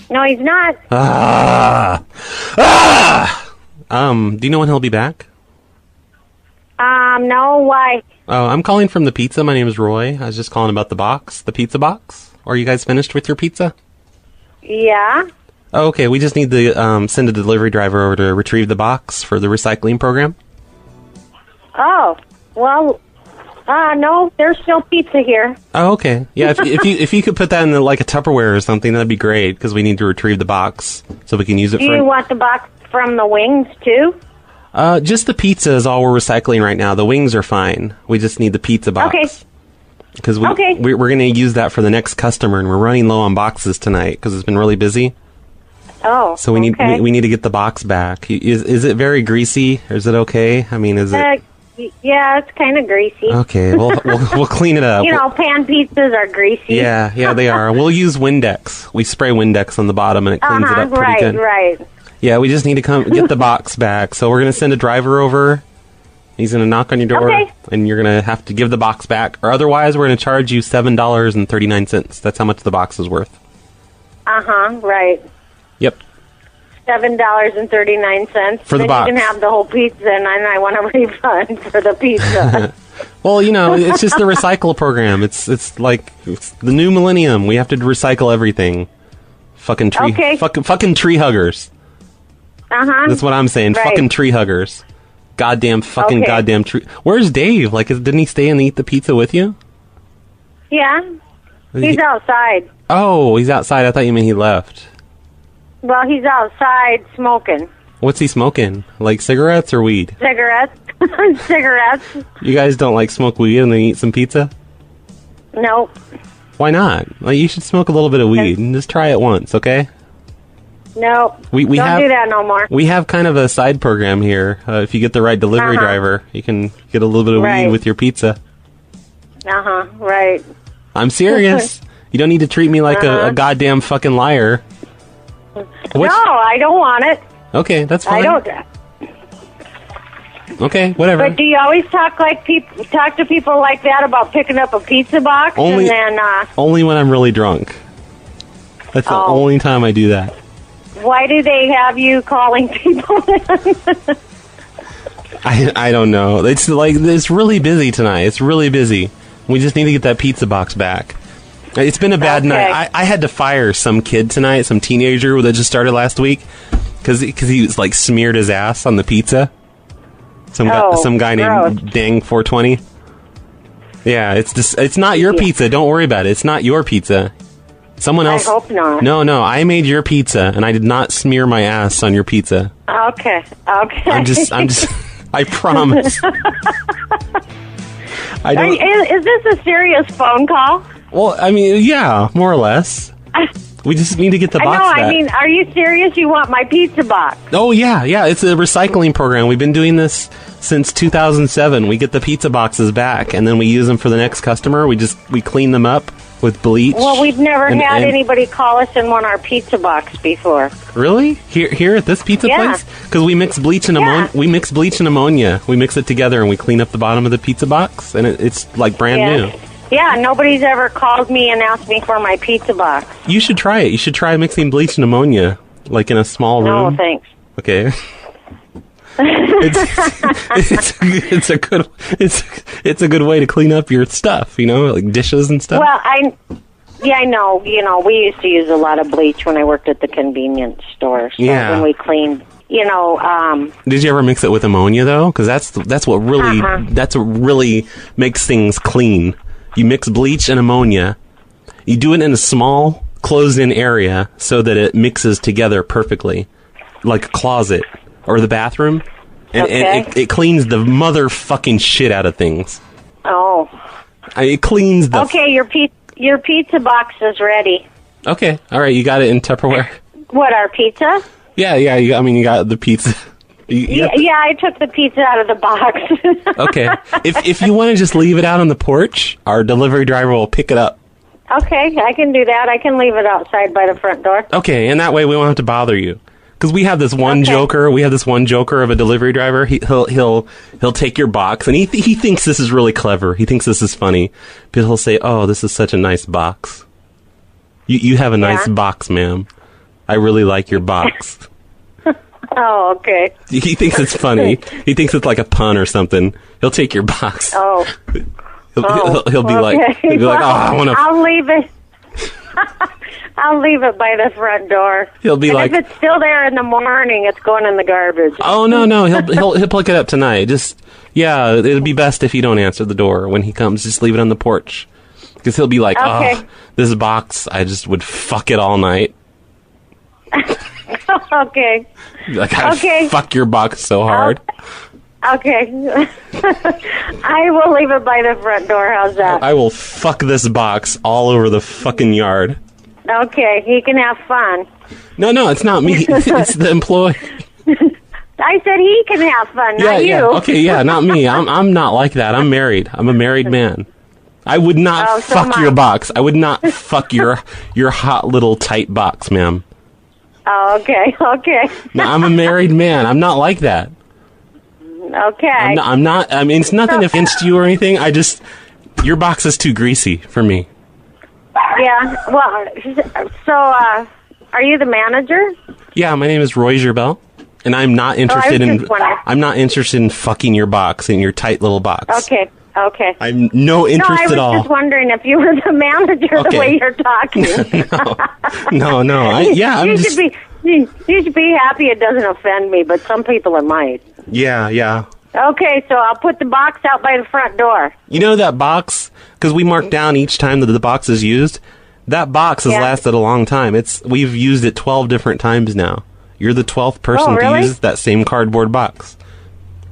No, he's not. Do you know when he'll be back? No, why? Oh, I'm calling from the pizza. My name is Roy. I was just calling about the pizza box. Are you guys finished with your pizza? Yeah. Oh, okay, we just need to send a delivery driver over to retrieve the box for the recycling program. Oh, well, no, there's no pizza here. Oh, okay. Yeah, if you could put that in like a Tupperware or something, that'd be great, because we need to retrieve the box so we can use it Do you want the box from the wings, too? Just the pizza is all we're recycling right now. The wings are fine. We just need the pizza box. Okay. Because we're going to use that for the next customer, and we're running low on boxes tonight because it's been really busy. Oh, so we need to get the box back. Is it very greasy, or is it okay? I mean, is it? Yeah, it's kind of greasy. Okay, we'll clean it up. You know, pan pizzas are greasy. Yeah, they are. We'll use Windex. We spray Windex on the bottom, and it cleans it up pretty good. Right. Yeah, we just need to come get the box back. So we're going to send a driver over. He's going to knock on your door, and you're going to have to give the box back. Or otherwise, we're going to charge you $7.39. That's how much the box is worth. Right. Yep. $7.39. For the box. You can have the whole pizza, and I want a refund for the pizza. Well, you know, it's just the recycle program. It's like it's the new millennium. We have to recycle everything. Fucking tree tree huggers. That's what I'm saying. Right. Fucking tree huggers. Goddamn tree. Where's Dave? Like, didn't he stay and eat the pizza with you? Yeah. He's outside. Oh, he's outside. I thought you meant he left. Well, he's outside smoking. What's he smoking? Like cigarettes or weed? Cigarettes. Cigarettes. You guys don't like smoke weed and then eat some pizza? Nope. Why not? Like, you should smoke a little bit of weed and just try it once, okay? Nope. We don't do that no more. We have kind of a side program here. If you get the right delivery driver, you can get a little bit of weed with your pizza. Right. I'm serious. You don't need to treat me like a goddamn fucking liar. No, I don't want it. Okay, that's fine. I don't. Okay, whatever. But do you always talk to people like that about picking up a pizza box? Only when I'm really drunk. That's the only time I do that. Why do they have you calling people then? I don't know. It's like it's really busy tonight. It's really busy. We just need to get that pizza box back. It's been a bad night. I had to fire some kid tonight, some teenager that just started last week, because he was like smeared his ass on the pizza. Some guy named Dang 420. Yeah, it's not your pizza. Don't worry about it. It's not your pizza. Someone else. I hope not. No. I made your pizza, and I did not smear my ass on your pizza. Okay. I'm just. I promise. I don't. Is this a serious phone call? Well, I mean, yeah, more or less. We just need to get the box back. I mean, are you serious? You want my pizza box? Oh, yeah. It's a recycling program. We've been doing this since 2007. We get the pizza boxes back, and then we use them for the next customer. We clean them up with bleach. Well, we've never had anybody call us and want our pizza box before. Really? Here at this pizza place? Because we mix bleach and ammonia. We mix bleach and ammonia. We mix it together, and we clean up the bottom of the pizza box, and it's like brand new. Yeah, nobody's ever called me and asked me for my pizza box. You should try it. You should try mixing bleach and ammonia, like in a small room. No, thanks. Okay. It's a good way to clean up your stuff, like dishes and stuff. Well, I know. We used to use a lot of bleach when I worked at the convenience store. So when we cleaned, Did you ever mix it with ammonia though? Because that's what really makes things clean. You mix bleach and ammonia. You do it in a small, closed-in area so that it mixes together perfectly, like a closet or the bathroom, and it cleans the motherfucking shit out of things. Oh. It cleans the... Okay, your pizza box is ready. Okay, all right, you got it in Tupperware? What, our pizza? Yeah, you got the pizza. Yeah, I took the pizza out of the box. Okay. If you want to just leave it out on the porch, our delivery driver will pick it up. Okay, I can do that. I can leave it outside by the front door. Okay, and that way we won't have to bother you. Because we have this one joker. We have this one joker of a delivery driver. He'll take your box, and he thinks this is really clever. He thinks this is funny. But he'll say, "Oh, this is such a nice box. You have a nice box, ma'am. I really like your box." Oh, okay. He thinks it's funny. He thinks it's like a pun or something. He'll take your box. Oh. He'll be like, "Oh, I want to." I'll leave it. I'll leave it by the front door. He'll be like, if it's still there in the morning, it's going in the garbage. "Oh no, he'll pick it up tonight." It'd be best if you don't answer the door when he comes. Just leave it on the porch, because he'll be like, "Oh, this box, I just would fuck it all night." Okay. Like, I fuck your box so hard. Okay. I will leave it by the front door. How's that? I will fuck this box all over the fucking yard. Okay, he can have fun. No, it's not me. It's the employee. I said he can have fun, not you. Okay, not me. I'm not like that. I'm married. I'm a married man. I would not fuck your box. I would not fuck your hot little tight box, ma'am. Oh, okay. No, I'm a married man. I'm not like that. Okay. I'm not. I mean, it's nothing against you or anything. Your box is too greasy for me. Yeah. Well, so are you the manager? Yeah, my name is Roy Gerbel, and I'm not interested I'm not interested in fucking your box in your tight little box. Okay. I'm no interest at all. I was just wondering if you were the manager the way you're talking. No. You should be happy it doesn't offend me, but some people it might. Yeah. Okay, so I'll put the box out by the front door. You know that box? Because we mark down each time that the box is used. That box has lasted a long time. We've used it 12 different times now. You're the 12th person to use that same cardboard box.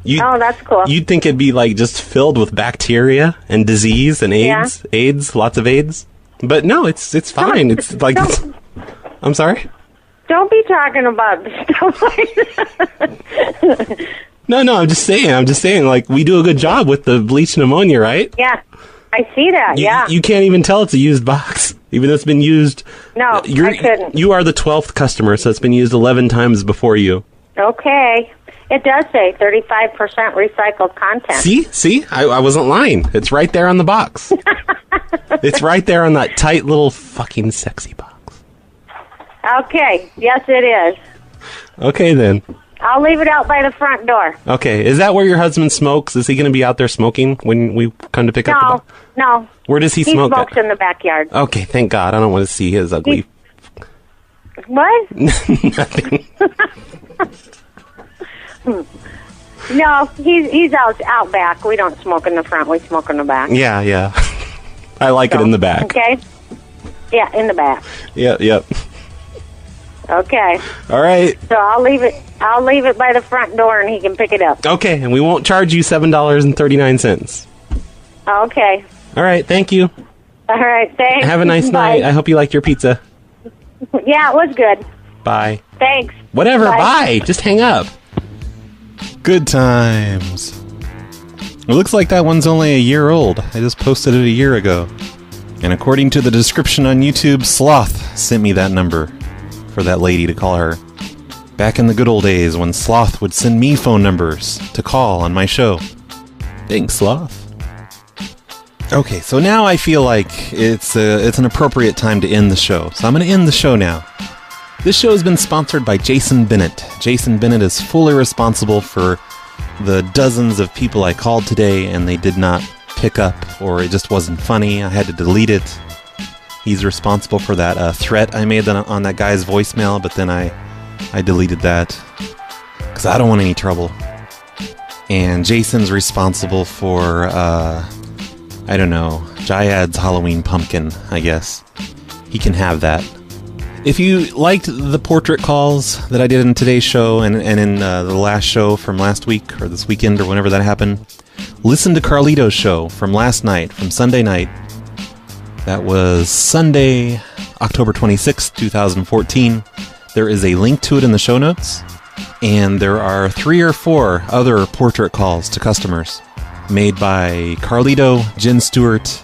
That's cool. You'd think it'd be like just filled with bacteria and disease and AIDS, lots of AIDS. But no, it's fine. It's like I'm sorry? Don't be talking about stuff like that. No, I'm just saying, like, we do a good job with the bleach and ammonia, right? Yeah, I see that, You can't even tell it's a used box, even though it's been used. No, I couldn't. You are the 12th customer, so it's been used 11 times before you. Okay. It does say 35% recycled content. See? I wasn't lying. It's right there on the box. It's right there on that tight little fucking sexy box. Okay. Yes, it is. Okay, then. I'll leave it out by the front door. Okay. Is that where your husband smokes? Is he going to be out there smoking when we come to pick up the box? No. Where does he smoke? He smokes in the backyard. Okay, thank God. I don't want to see his ugly... What? Nothing. No, he's out back. We don't smoke in the front. We smoke in the back. Yeah. I like it in the back. Okay. Yeah, in the back. Yep. Okay. All right. So I'll leave it by the front door, and he can pick it up. Okay, and we won't charge you $7.39. Okay. All right. Thank you. All right. Thanks. Have a nice night. I hope you liked your pizza. Yeah, it was good. Bye. Thanks. Whatever. Bye. Just hang up. Good times. It looks like that one's only a year old. I just posted it a year ago. And according to the description on YouTube, Sloth sent me that number for that lady to call her. Back in the good old days when Sloth would send me phone numbers to call on my show. Thanks, Sloth. Okay, so now I feel like it's an appropriate time to end the show. So I'm going to end the show now. This show has been sponsored by Jason Bennett. Jason Bennett is fully responsible for the dozens of people I called today and they did not pick up, or it just wasn't funny. I had to delete it. He's responsible for that threat I made on that guy's voicemail, but then I deleted that because I don't want any trouble. And Jason's responsible for, I don't know, Jayad's Halloween pumpkin, I guess. He can have that. If you liked the portrait calls that I did in today's show and in the last show from last week or this weekend or whenever that happened, listen to Carlito's show from last night, from Sunday night. That was Sunday, October 26th, 2014. There is a link to it in the show notes. And there are 3 or 4 other portrait calls to customers made by Carlito, Jen Stewart.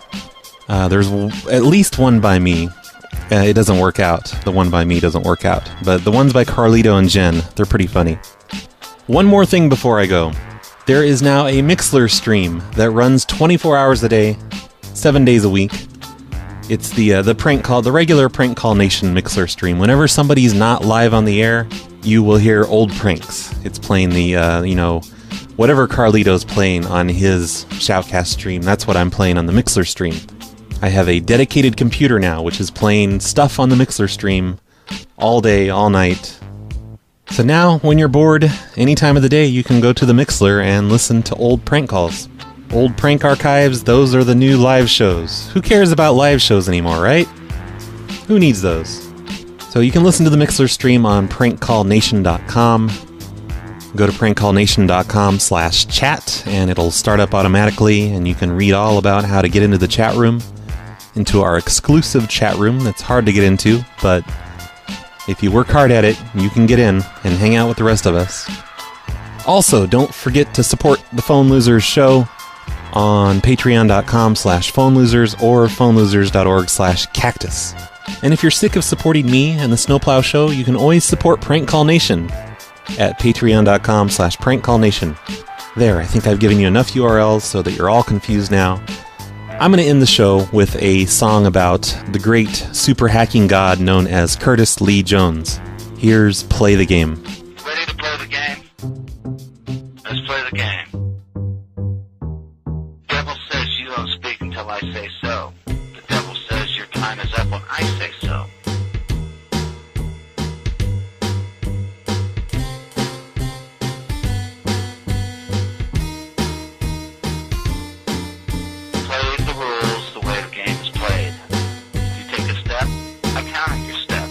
There's at least one by me. It doesn't work out. The one by me doesn't work out. But the ones by Carlito and Jen, they're pretty funny. One more thing before I go. There is now a Mixlr stream that runs 24 hours a day, 7 days a week. It's the prank call, the regular Prank Call Nation Mixlr stream. Whenever somebody's not live on the air, you will hear old pranks. It's playing the, whatever Carlito's playing on his Shoutcast stream, that's what I'm playing on the Mixlr stream. I have a dedicated computer now, which is playing stuff on the Mixlr stream all day, all night. So now, when you're bored, any time of the day, you can go to the Mixlr and listen to old prank calls. Old prank archives, those are the new live shows. Who cares about live shows anymore, right? Who needs those? So you can listen to the Mixlr stream on prankcallnation.com. Go to prankcallnation.com/chat, and it'll start up automatically, and you can read all about how to get into the chat room, into our exclusive chat room that's hard to get into, but if you work hard at it, you can get in and hang out with the rest of us. Also, don't forget to support the Phone Losers show on patreon.com/phonelosers or phonelosers.org/cactus. And if you're sick of supporting me and the Snowplow show, you can always support Prank Call Nation at patreon.com/prankcallnation. There, I think I've given you enough URLs so that you're all confused now. I'm going to end the show with a song about the great super hacking god known as Curtis Lee Jones. Here's Play the Game. Ready to play the game? Let's play the game. Devil says you don't speak until I say so. The devil says your time is up when I say so. Play the rules the way the game is played. If you take a step, I counter your step.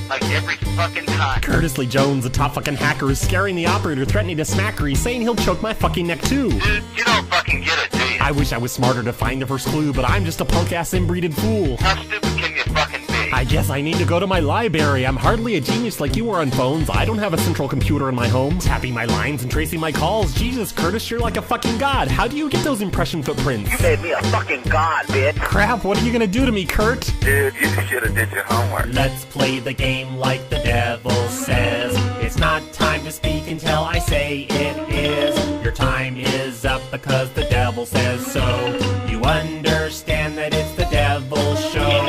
Like every fucking time. Curtis Lee Jones, a top fucking hacker, is scaring the operator, threatening to smack her. He's saying he'll choke my fucking neck too. Dude, you don't fucking get it, do you? I wish I was smarter to find the first clue, but I'm just a punk-ass inbreeded fool. How stupid can you fucking be? I guess I need to go to my library. I'm hardly a genius like you are on phones. I don't have a central computer in my home, tapping my lines and tracing my calls. Jesus, Curtis, you're like a fucking god. How do you get those impression footprints? You made me a fucking god, bitch. Crap, what are you gonna do to me, Kurt? Dude, you should have did your homework. Let's play the game like the devil says. It's not time to speak until I say it is. Your time is up because the devil says so. You understand that it's the devil's show.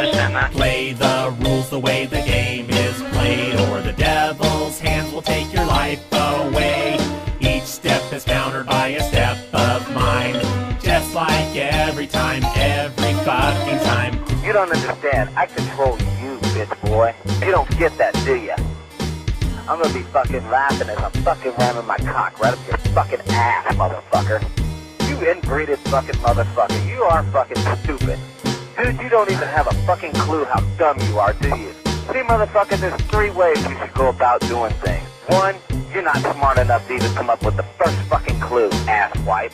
Play the rules the way the game is played, or the devil's hands will take your life away. Each step is countered by a step of mine. Just like every time, every fucking time. You don't understand. I control you, bitch boy. You don't get that, do ya? I'm gonna be fucking laughing as I'm fucking ramming my cock right up your fucking ass, motherfucker. You inbreeded fucking motherfucker. You are fucking stupid. Dude, you don't even have a fucking clue how dumb you are, do you? See, motherfucker, there's 3 ways you should go about doing things. 1, you're not smart enough to even come up with the first fucking clue, asswipe.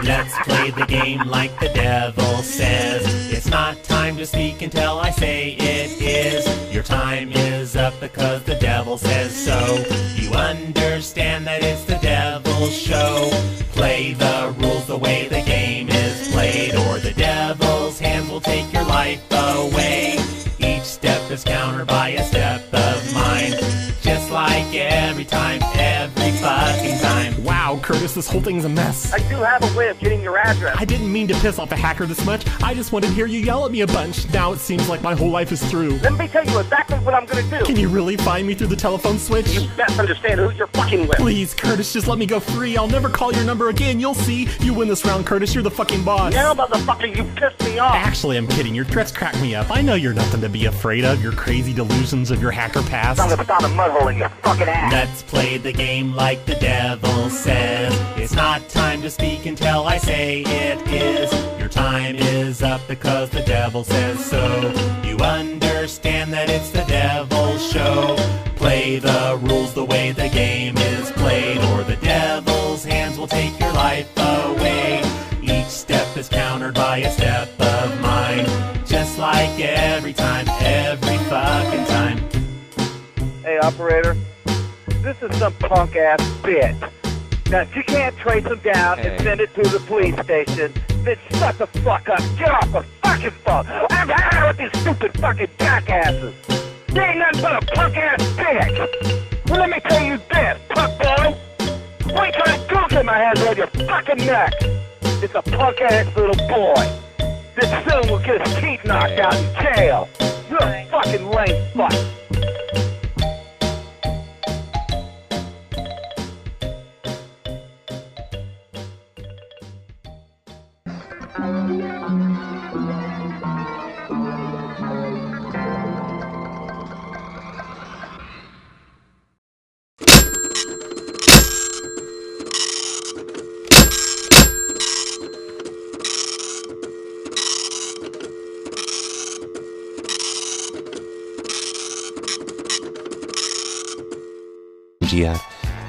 Let's play the game like the devil says. It's not time to speak until I say it is. Your time is up because the devil says so. You understand that it's the devil's show. Play the rules the way the game is played, or the devil's hands will take your life away. Each step is countered by a step of mine. Just like every time, every fucking time. Wow, Curtis, this whole thing's a mess. I do have a way of getting your address. I didn't mean to piss off a hacker this much. I just wanted to hear you yell at me a bunch. Now it seems like my whole life is through. Let me tell you exactly what I'm gonna do. Can you really find me through the telephone switch? You best understand who you're fucking with. Please, Curtis, just let me go free. I'll never call your number again. You'll see. You win this round, Curtis. You're the fucking boss. Yeah, motherfucker, you pissed me off. Actually, I'm kidding. Your threats crack me up. I know you're nothing to be afraid of. Your crazy delusions of your hacker past. I'm gonna start a mud hole in your fucking ass. Let's play the game like the devil says. It's not time to speak until I say it is. Your time is up because the devil says so. You understand that it's the devil's show. Play the rules the way the game is played, or the devil's hands will take your life away. Each step is countered by a step of mine. Just like every time, every fucking time. Hey, operator. This is some punk ass bitch. Now, if you can't trace him down and send it to the police station, then shut the fuck up. Get off the fucking phone. I'm out with these stupid fucking jackasses. You ain't nothing but a punk ass bitch. Well, let me tell you this, punk boy. Why you trying to goose in my hands on your fucking neck? It's a punk ass little boy. This soon will get his teeth knocked out in jail. You're a fucking lame fuck. Yeah.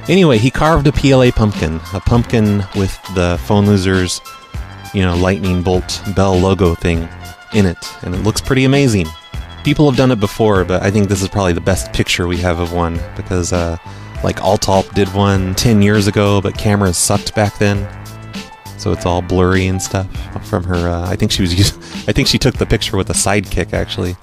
Anyway, he carved a PLA pumpkin with the Phone Losers, lightning bolt bell logo thing in it, and it looks pretty amazing. People have done it before, but I think this is probably the best picture we have of one, because Altalp did one 10 years ago, but cameras sucked back then, so it's all blurry and stuff from her. I think she took the picture with a sidekick, actually.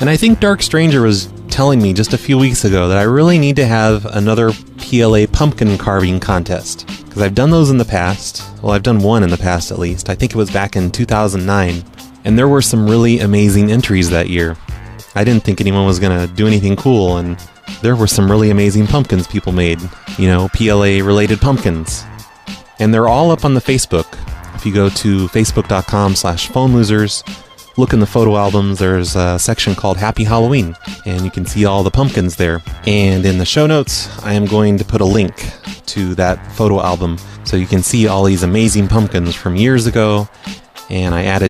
And I think Dark Stranger was telling me just a few weeks ago that I really need to have another PLA pumpkin carving contest, because I've done those in the past. Well, I've done one in the past at least. I think it was back in 2009, and there were some really amazing entries that year. I didn't think anyone was going to do anything cool, and there were some really amazing pumpkins people made, PLA related pumpkins. And they're all up on the Facebook. If you go to facebook.com/phonelosers, look in the photo albums, there's a section called Happy Halloween, and you can see all the pumpkins there. And in the show notes, I am going to put a link to that photo album so you can see all these amazing pumpkins from years ago, and I added...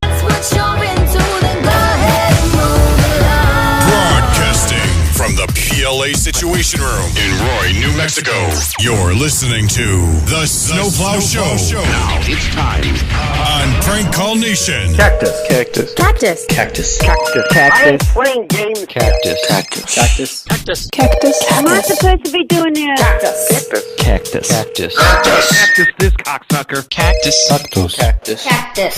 Broadcasting from the PLA Situation Room in Roy, New Mexico, you're listening to The Snowplow Show. Now it's time on Prank Call Nation. Cactus. Cactus. Cactus. Cactus. Cactus. Cactus. I am playing games. Cactus. Cactus. Cactus. Cactus. Cactus. Am I supposed to be doing this? Cactus. Cactus. Cactus. Cactus, this cocksucker. Cactus. Cactus. Cactus. Cactus.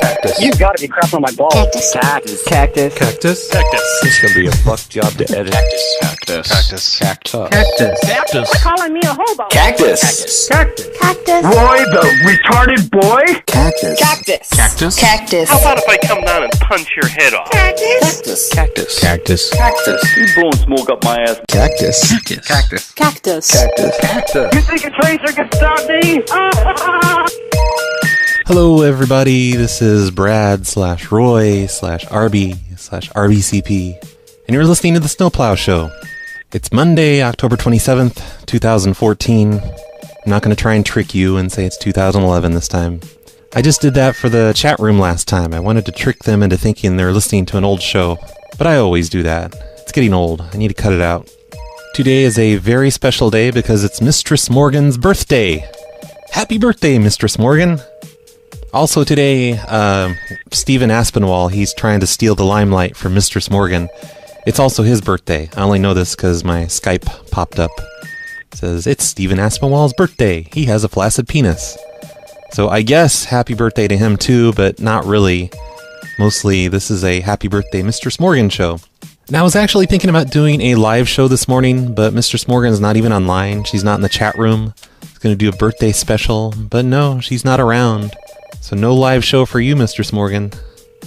Cactus. You've got to be crapping on my balls. Cactus. Cactus. Cactus. Cactus. Cactus. This is gonna be a fuck job to edit. Cactus. Cactus. Cactus. Cactus. Cactus. Cactus. You're calling me a hobo. Cactus. Cactus. Cactus. Roy, the retarded boy. Cactus. Cactus. Cactus. Cactus. How about if I come down and punch your head off? Cactus. Cactus. Cactus. Cactus. You blowing smoke up my ass. Cactus. Cactus. Cactus. Cactus. Cactus. Cactus. You think a tracer can stop me? Hello everybody, this is Brad/Roy/RB/RBCP, and you're listening to The Snowplow Show. It's Monday, October 27th, 2014. I'm not going to try and trick you and say it's 2011 this time. I just did that for the chat room last time. I wanted to trick them into thinking they're listening to an old show, but I always do that. It's getting old. I need to cut it out. Today is a very special day because it's Mistress Morgan's birthday. Happy birthday, Mistress Morgan! Also today, Stephen Aspinwall, he's trying to steal the limelight from Mistress Morgan. It's also his birthday. I only know this because my Skype popped up. It says, it's Stephen Aspinwall's birthday. He has a flaccid penis. So I guess happy birthday to him too, but not really. Mostly this is a happy birthday Mistress Morgan show. Now I was actually thinking about doing a live show this morning, but Mistress Morgan is not even online. She's not in the chat room. I was going to do a birthday special, but no, she's not around. So no live show for you, Mistress Morgan.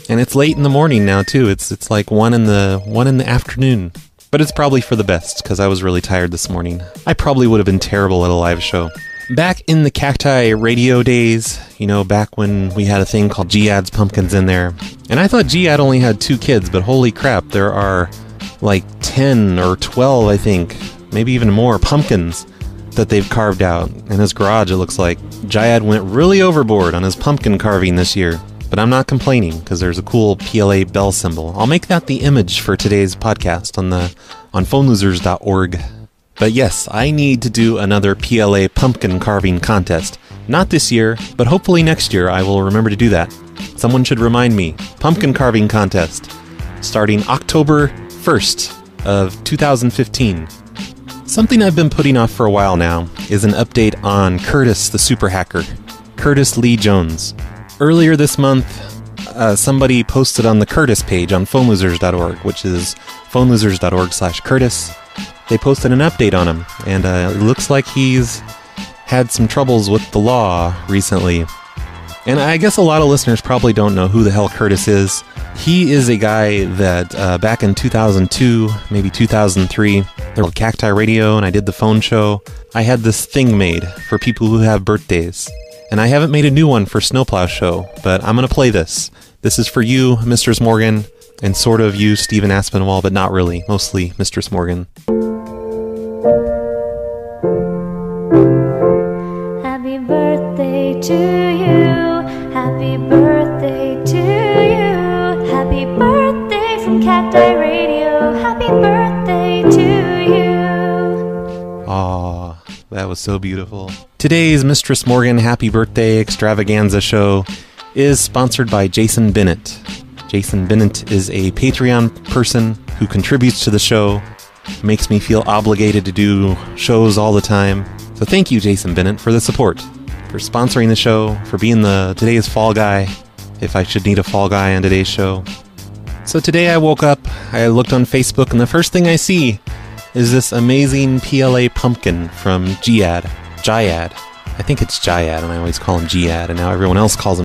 And it's late in the morning now too. It's like 1 in the afternoon. But it's probably for the best because I was really tired this morning. I probably would have been terrible at a live show. Back in the Cacti radio days, back when we had a thing called Giad's Pumpkins in there. And I thought Giad only had 2 kids, but holy crap, there are like 10 or 12, I think, maybe even more pumpkins that they've carved out. In his garage, it looks like Giad went really overboard on his pumpkin carving this year. But I'm not complaining, because there's a cool PLA bell symbol. I'll make that the image for today's podcast on phonelosers.org. But yes, I need to do another PLA pumpkin carving contest. Not this year, but hopefully next year I will remember to do that. Someone should remind me. Pumpkin carving contest, starting October 1st of 2015. Something I've been putting off for a while now is an update on Curtis the super hacker, Curtis Lee Jones. Earlier this month, somebody posted on the Curtis page on phonelosers.org, which is phonelosers.org/Curtis. They posted an update on him, and it looks like he's had some troubles with the law recently. And I guess a lot of listeners probably don't know who the hell Curtis is. He is a guy that back in 2002, maybe 2003, there was Cacti Radio and I did the phone show. I had this thing made for people who have birthdays. And I haven't made a new one for Snowplow Show, but I'm going to play this. This is for you, Mistress Morgan, and sort of you, Stephen Aspinwall, but not really. Mostly Mistress Morgan. Happy birthday to you. Happy birthday to you. Happy birthday from Cacti Radio. Happy birthday to you. Aw, that was so beautiful. Today's Mistress Morgan Happy Birthday Extravaganza show is sponsored by Jason Bennett. Jason Bennett is a Patreon person who contributes to the show, makes me feel obligated to do shows all the time. So thank you, Jason Bennett, for the support, for sponsoring the show, for being today's fall guy, if I should need a fall guy on today's show. So today I woke up, I looked on Facebook, and the first thing I see is this amazing PLA pumpkin from Jyad. I think it's Jyad, and I always call him Jyad, and now everyone else calls him